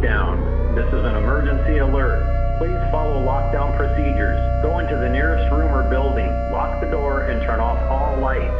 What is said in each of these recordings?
lockdown. This is an emergency alert. Please follow lockdown procedures. Go into the nearest room or building, lock the door, and turn off all lights.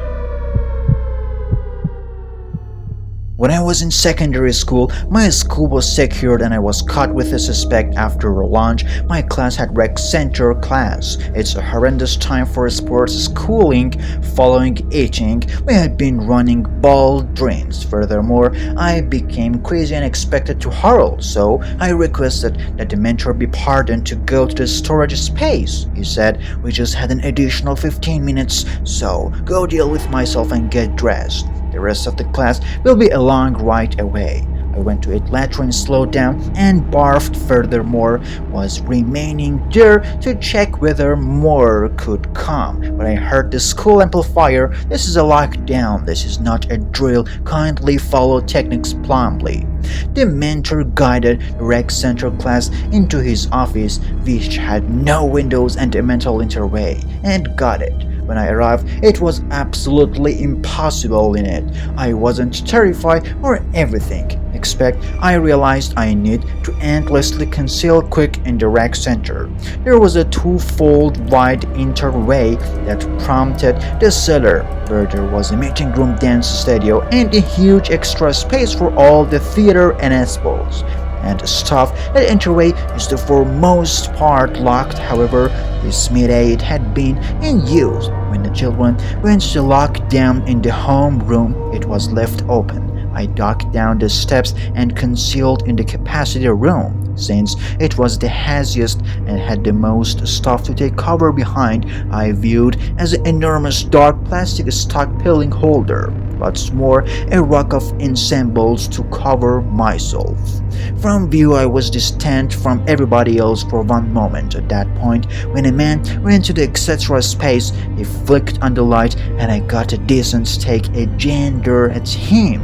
When I was in secondary school, my school was secured and I was caught with a suspect after lunch. My class had rec center class. It's a horrendous time for sports schooling. Following eating, we had been running ball drains. Furthermore, I became crazy and expected to hurl, so I requested that the mentor be pardoned to go to the storage space. He said, "We just had an additional 15 minutes, so go deal with myself and get dressed. The rest of the class will be along right away." I went to it later and slowed down and barfed. Furthermore, was remaining there to check whether more could come. But I heard the school amplifier, "This is a lockdown. This is not a drill. Kindly follow techniques promptly." The mentor guided the rec center class into his office, which had no windows and a mental interway, and got it. When I arrived, it was absolutely impossible in it. I wasn't terrified or everything, except I realized I need to endlessly conceal quick in the rec center. There was a two-fold wide interway that prompted the cellar, where there was a meeting room, dance studio, and a huge extra space for all the theater and exposures and stuff. That interway is for most part locked. However, this mid-aid had been in use. When the children went to lock down in the home room, it was left open. I ducked down the steps and concealed in the capacity room. Since it was the haziest and had the most stuff to take cover behind, I viewed as an enormous dark plastic stock-peeling holder. What's more, a rack of ensembles to cover myself. From view, I was distant from everybody else for one moment. At that point, when a man went to the etc. space, he flicked on the light and I got a decent take a gander at him.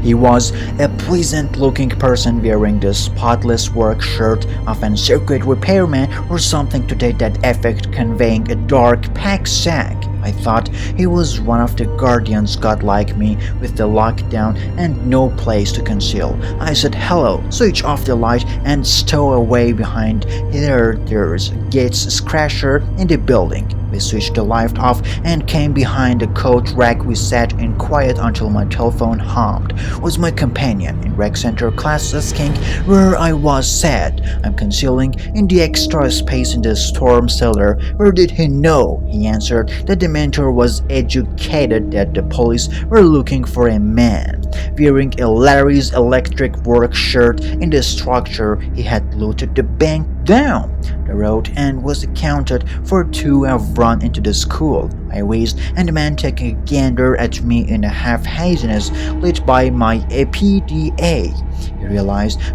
He was a pleasant-looking person wearing the spotless work shirt of an circuit repairman or something to that effect, conveying a dark pack sack. I thought he was one of the guardians godlike me with the lockdown and no place to conceal. I said hello, switch off the light and stow away behind there. There's Gates Scratcher in the building. We switched the light off and came behind the coat rack. We sat in quiet until my telephone hummed. Was my companion in rec center class asking where I was said, "I'm concealing in the extra space in the storm cellar." Where did he know? He answered that the mentor was educated that the police were looking for a man wearing a Larry's electric work shirt in the structure. He had looted the bank down the road and was accounted for to have run into the school. I wheezed, and the man taking a gander at me in a half-haziness lit by my APDA.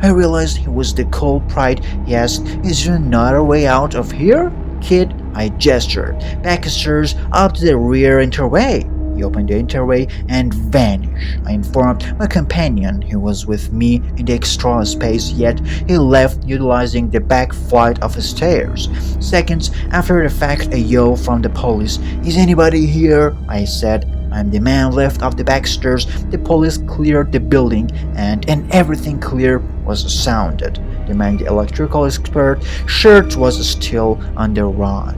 I realized he was the culprit. He asked, "Is there another way out of here, kid?" I gestured. "Backstairs, up to the rear interway." He opened the interway and vanished. I informed my companion he was with me in the extra space, yet he left utilizing the back flight of the stairs. Seconds after the fact, a yell from the police. "Is anybody here?" I said. "I'm the man left of the back stairs." The police cleared the building and everything clear was sounded. The man, the electrical expert, shirt was still on the run.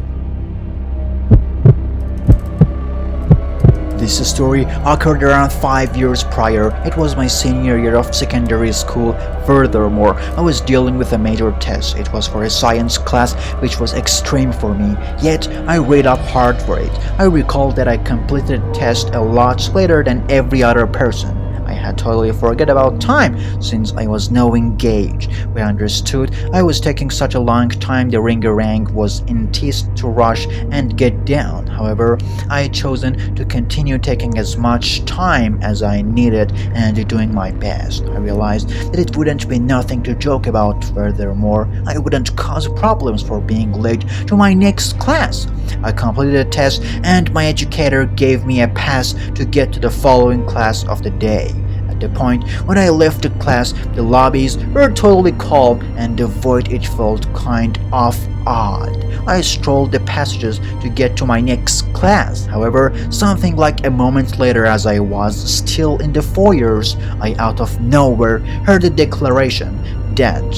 This story occurred around 5 years prior. It was my senior year of secondary school. Furthermore, I was dealing with a major test. It was for a science class, which was extreme for me, yet I read up hard for it. I recall that I completed the test a lot later than every other person. I had totally forget about time since I was now engaged. We understood I was taking such a long time. The ring-a-rang was in teeth to rush and get down. However, I had chosen to continue taking as much time as I needed and doing my best. I realized that it wouldn't be nothing to joke about. Furthermore, I wouldn't cause problems for being late to my next class. I completed the test and my educator gave me a pass to get to the following class of the day. At the point when I left the class, the lobbies were totally calm and the void it felt kind of odd. I strolled the passages to get to my next class. However, something like a moment later, as I was still in the foyers, I out of nowhere heard a declaration that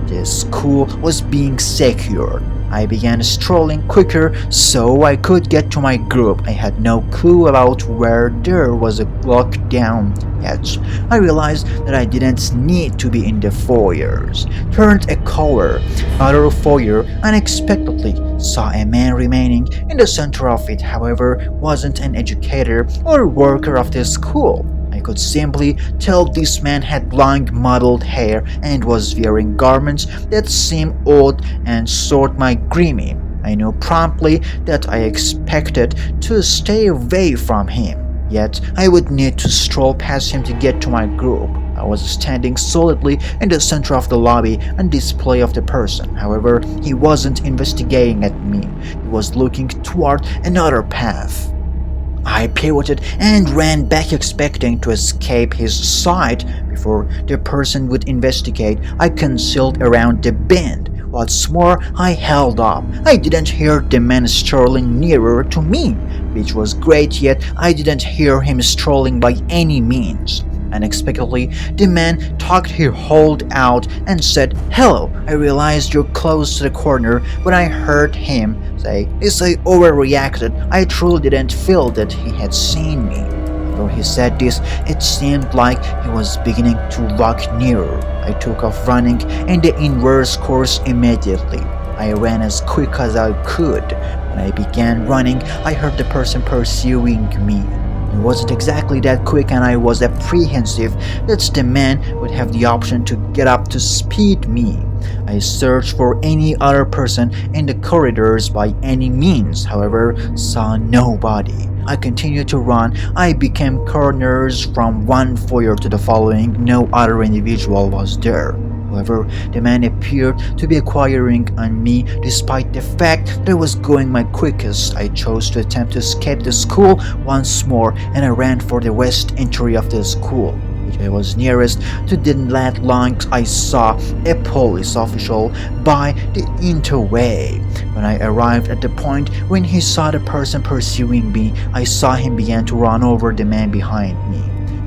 the school was being secured. I began strolling quicker so I could get to my group. I had no clue about where there was a lockdown yet. I realized that I didn't need to be in the foyers. Turned a corner, other foyer, unexpectedly saw a man remaining in the center of it. However, wasn't an educator or worker of the school. I could simply tell this man had long mottled hair and was wearing garments that seemed odd and sort my grimy. I knew promptly that I expected to stay away from him, yet I would need to stroll past him to get to my group. I was standing solidly in the center of the lobby on display of the person. However, he wasn't investigating at me. He was looking toward another path. I pivoted and ran back expecting to escape his sight. Before the person would investigate, I concealed around the bend. What's more, I held up. I didn't hear the man strolling nearer to me, which was great, yet I didn't hear him strolling by any means. Unexpectedly, the man tucked his hold out and said, "Hello, I realized you're close to the corner." When I heard him say this, I overreacted. I truly didn't feel that he had seen me. After he said this, it seemed like he was beginning to walk nearer. I took off running in the inverse course immediately. I ran as quick as I could. When I began running, I heard the person pursuing me. It wasn't exactly that quick, and I was apprehensive that the man would have the option to get up to speed me. I searched for any other person in the corridors by any means, however, saw nobody. I continued to run. I became corners from one foyer to the following. No other individual was there. However, the man appeared to be acquiring on me despite the fact that I was going my quickest. I chose to attempt to escape the school once more, and I ran for the west entry of the school, which I was nearest to. Didn't last long, I saw a police official by the entryway. When I arrived at the point when he saw the person pursuing me, I saw him begin to run over the man behind me,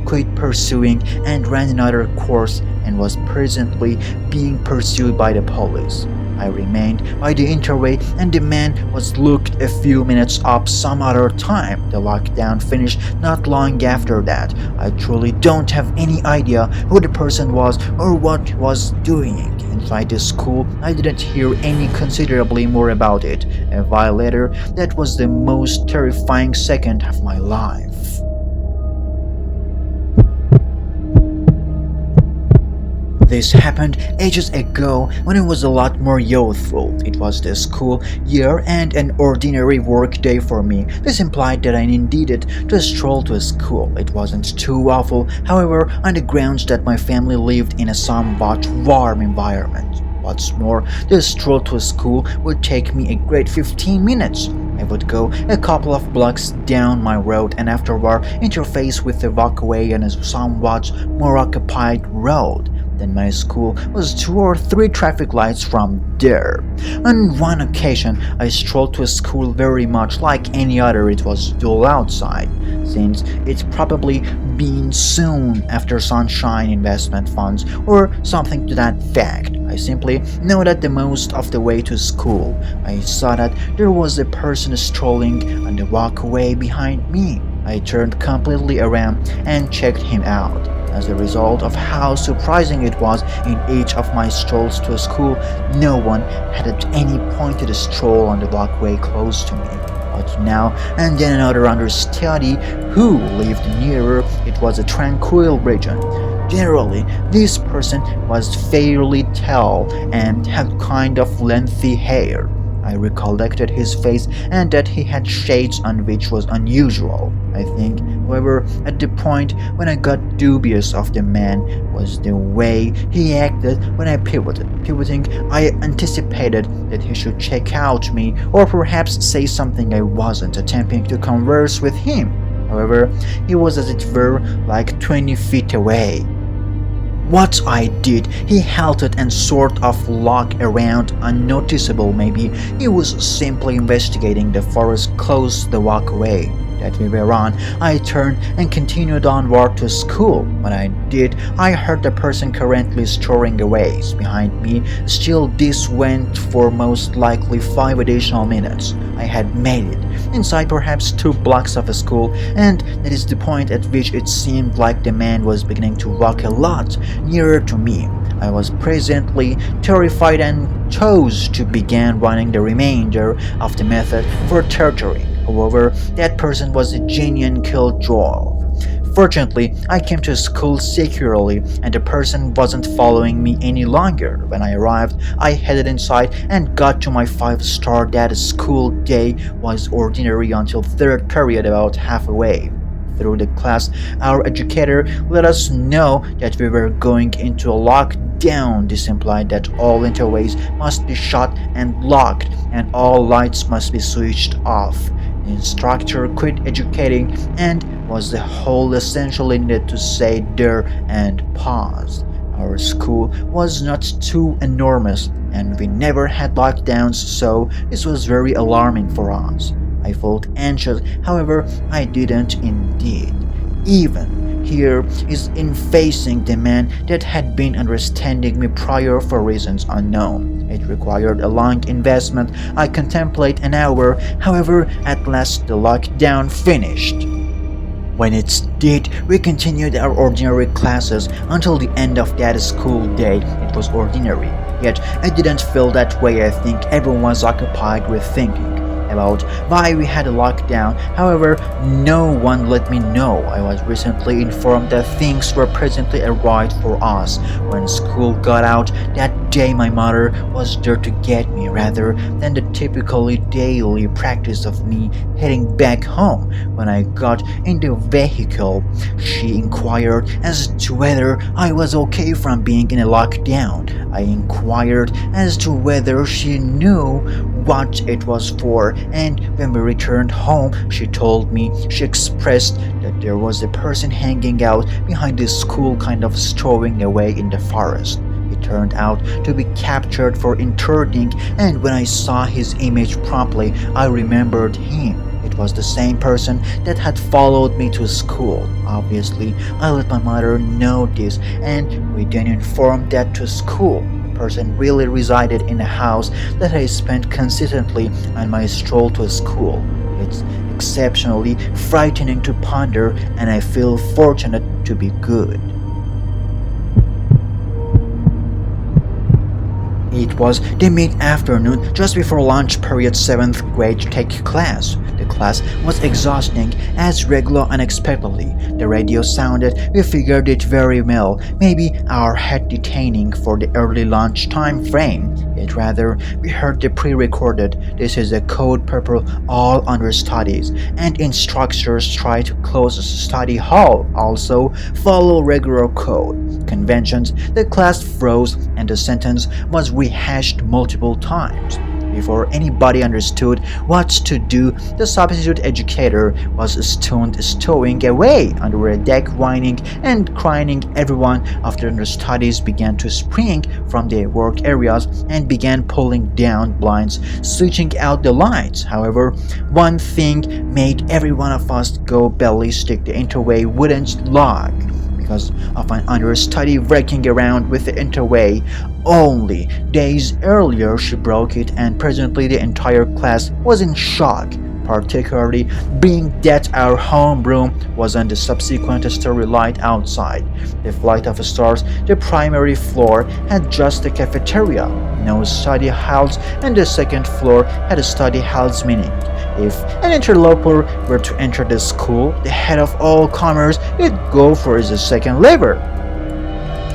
quit pursuing, and ran another course and was presently being pursued by the police. I remained by the entryway, and the man was looked a few minutes up some other time. The lockdown finished not long after that. I truly don't have any idea who the person was or what he was doing. Inside the school, I didn't hear any considerably more about it. A while later, that was the most terrifying second of my life. This happened ages ago when I was a lot more youthful. It was the school year and an ordinary work day for me. This implied that I needed to stroll to school. It wasn't too awful, however, on the grounds that my family lived in a somewhat warm environment. What's more, the stroll to school would take me a great 15 minutes. I would go a couple of blocks down my road and afterward interface with the walkway on a somewhat more occupied road. Then my school was 2 or 3 traffic lights from there. On one occasion, I strolled to school very much like any other. It was dull outside, since it's probably been soon after sunshine investment funds or something to that fact. I simply know that the most of the way to school, I saw that there was a person strolling on the walkway behind me. I turned completely around and checked him out. As a result of how surprising it was, in each of my strolls to school, no one had at any point to the stroll on the walkway close to me. But now and then another understudy who lived nearer. It was a tranquil region. Generally, this person was fairly tall and had kind of lengthy hair. I recollected his face and that he had shades on, which was unusual. I think, however, at the point when I got dubious of the man was the way he acted when I pivoted. Pivoting, I anticipated that he should check out me or perhaps say something I wasn't, attempting to converse with him. However, he was as it were like 20 feet away. What I did, he halted and sort of looked around, unnoticeable maybe. He was simply investigating the forest close to the walkway that we were on. I turned and continued onward to school. When I did, I heard the person currently storing away behind me. Still, this went for most likely 5 additional minutes. I had made it inside perhaps 2 blocks of a school, and that is the point at which it seemed like the man was beginning to walk a lot nearer to me. I was presently terrified and chose to begin running the remainder of the method for territory. However, that person was a genuine killjoy. Fortunately, I came to school securely and the person wasn't following me any longer. When I arrived, I headed inside and got to my 5-star. That school day was ordinary until third period about halfway through the class. Our educator let us know that we were going into a lockdown. This implied that all interways must be shut and locked and all lights must be switched off. The instructor quit educating and was the whole essentially needed to say there and paused. Our school was not too enormous and we never had lockdowns, so this was very alarming for us. I felt anxious, however, I didn't indeed. Even here is in facing the man that had been understanding me prior for reasons unknown. It required a long investment. I contemplate an hour, however, at last the lockdown finished. When it did, we continued our ordinary classes until the end of that school day. It was ordinary, yet I didn't feel that way. I think everyone was occupied with thinking about why we had a lockdown. However, no one let me know. I was recently informed that things were presently alright for us. When school got out that day, my mother was there to get me rather than the typically daily practice of me heading back home. When I got in the vehicle, she inquired as to whether I was okay from being in a lockdown. I inquired as to whether she knew what it was for, and when we returned home, she told me she expressed that there was a person hanging out behind the school kind of stowing away in the forest. He turned out to be captured for interning, and when I saw his image promptly, I remembered him. It was the same person that had followed me to school. Obviously, I let my mother know this, and we then informed that to school. The person really resided in a house that I spent consistently on my stroll to school. It's exceptionally frightening to ponder, and I feel fortunate to be good. It was the mid-afternoon, just before lunch period 7th grade tech class. The class was exhausting as regular unexpectedly. The radio sounded, we figured it very well, maybe our head detaining for the early lunch time frame. Yet rather, we heard the pre-recorded, "This is a code purple all understudies," and instructors try to close the study hall, also follow regular code conventions. The class froze and the sentence was rehashed multiple times. Before anybody understood what to do, the substitute educator was stowing away under a deck, whining and crying. Everyone after the studies began to spring from their work areas and began pulling down blinds, switching out the lights. However, one thing made every one of us go ballistic: the interway wouldn't lock. Because of an understudy wrecking around with the interway. Only days earlier she broke it, and presently the entire class was in shock, particularly being that our homeroom was on the subsequent story light outside. The flight of stars, the primary floor, had just a cafeteria, no study halls, and the second floor had a study halls, meaning if an interloper were to enter the school, the head of all comers would go for his second lever.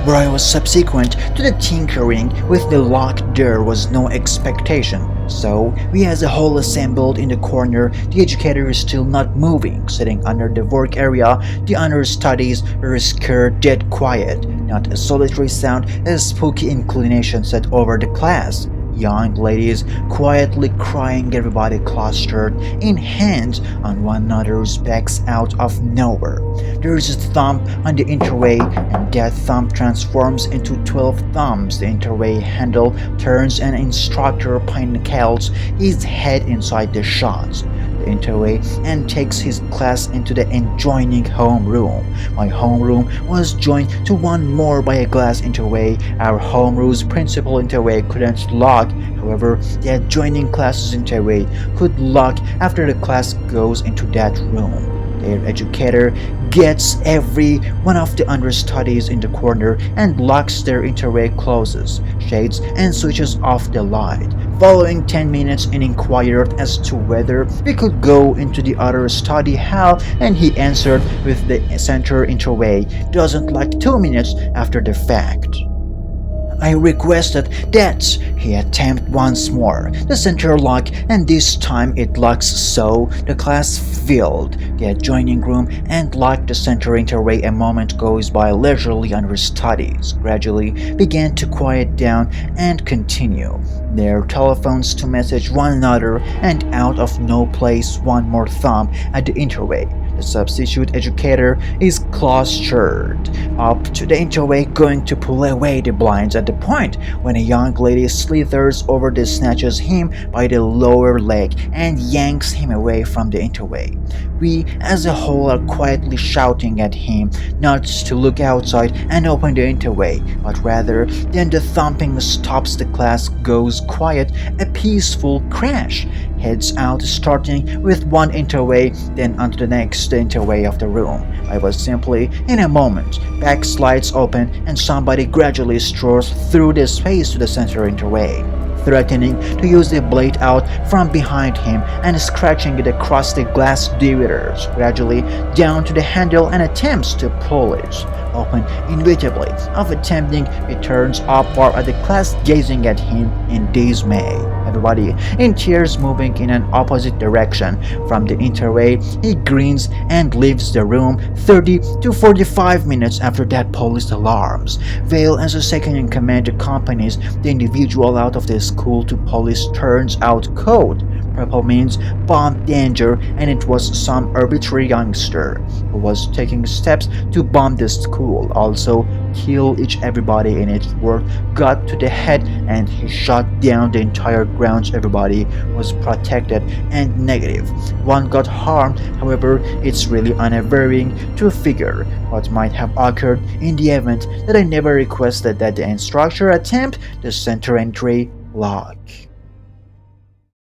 Where I was subsequent to the tinkering with the lock, there was no expectation. So we as a whole assembled in the corner. The educator is still not moving. Sitting under the work area, the understudies were scared dead quiet. Not a solitary sound, a spooky inclination set over the class. Young ladies quietly crying, everybody clustered in hands on one another's backs out of nowhere. There is a thumb on the interway, and that thumb transforms into 12 thumbs. The interway handle turns, and instructor pinnacles his head inside the shots. The interway and takes his class into the adjoining homeroom. My homeroom was joined to one more by a glass interway. Our homeroom's principal interway couldn't lock. However, the adjoining class's interway could lock after the class goes into that room. Their educator gets every one of the understudies in the corner and locks their interway, closes, shades, and switches off the light. Following 10 minutes, and inquired as to whether we could go into the other study hall, and he answered with the center interway doesn't like 2 minutes after the fact. I requested that he attempt once more the center lock, and this time it locks, so the class filled the adjoining room and locked the center interway. A moment goes by leisurely, and our studies gradually began to quiet down and continue their telephones to message one another, and out of no place one more thumb at the interway. The substitute educator is clustered up to the interway, going to pull away the blinds at the point when a young lady slithers over and snatches him by the lower leg and yanks him away from the interway. We as a whole are quietly shouting at him not to look outside and open the interway, but rather then the thumping stops, the class goes quiet, a peaceful crash heads out, starting with one interway, then onto the next interway of the room. I was simply, in a moment, back slides open, and somebody gradually strolls through the space to the center interway, threatening to use the blade out from behind him and scratching it across the glass dividers, gradually down to the handle, and attempts to pull it open. Inevitably, of attempting, he turns upward at the class, gazing at him in dismay. Everybody in tears, moving in an opposite direction from the interway. He grins and leaves the room. 30 to 45 minutes after that, police alarms. Vale, as a second in command, accompanies the individual out of the school to police. Turns out code purple means bomb danger, and it was some arbitrary youngster who was taking steps to bomb the school, also kill everybody in its work, got to the head, and he shot down the entire grounds. Everybody was protected and negative. One got harmed, however. It's really unnerving to figure what might have occurred in the event that I never requested that the instructor attempt the center entry lock.